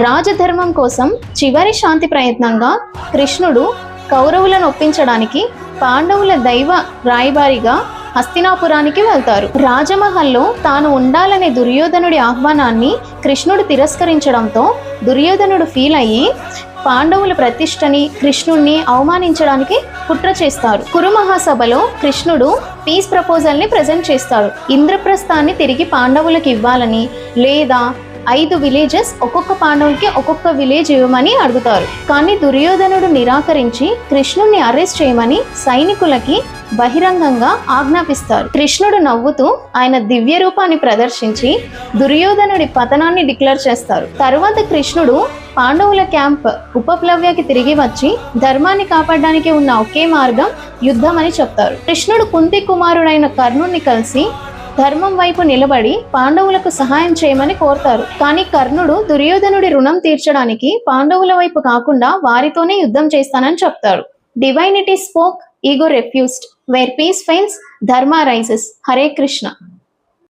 రాజధర్మం కోసం చివరి శాంతి ప్రయత్నంగా కృష్ణుడు కౌరవులను ఒప్పించడానికి పాండవుల దైవ రాయబారిగా హస్తినాపురానికి వెళ్తారు. రాజమహల్లో తాను ఉండాలనే దుర్యోధనుడి ఆహ్వానాన్ని కృష్ణుడు తిరస్కరించడంతో దుర్యోధనుడు ఫీల్ అయ్యి పాండవుల ప్రతిష్టని కృష్ణుణ్ణి అవమానించడానికి కుట్ర చేస్తారు. కురు మహాసభలో కృష్ణుడు పీస్ ప్రపోజల్ని ప్రజెంట్ చేస్తాడు. ఇంద్రప్రస్థాన్ని తిరిగి పాండవులకు ఇవ్వాలని, లేదా 5 విలేజెస్ ఒక్కొక్క పాండవులకి ఒక్కొక్క విలేజ్ ఇవ్వమని అడుగుతారు. కానీ దుర్యోధనుడు నిరాకరించి కృష్ణుణ్ణి అరెస్ట్ చేయమని సైనికులకి బహిరంగంగా ఆజ్ఞాపిస్తారు. కృష్ణుడు నవ్వుతూ ఆయన దివ్య రూపాన్ని ప్రదర్శించి దుర్యోధనుడి పతనాన్ని డిక్లేర్ చేస్తారు. తరువాత కృష్ణుడు పాండవుల క్యాంప్ ఉపప్లవ్యకి తిరిగి వచ్చి ధర్మాన్ని కాపాడడానికి ఉన్న ఒకే మార్గం యుద్ధం అని చెప్తారు. కృష్ణుడు కుంతి కుమారుడైన కర్ణుణ్ణి కలిసి ధర్మం వైపు నిలబడి పాండవులకు సహాయం చేయమని కోరుతారు. కానీ కర్ణుడు దుర్యోధనుడి రుణం తీర్చడానికి పాండవుల వైపు కాకుండా వారితోనే యుద్ధం చేస్తానని చెప్తారు. Divinity spoke, ego refused. Where peace fails, dharma rises. Hare Krishna.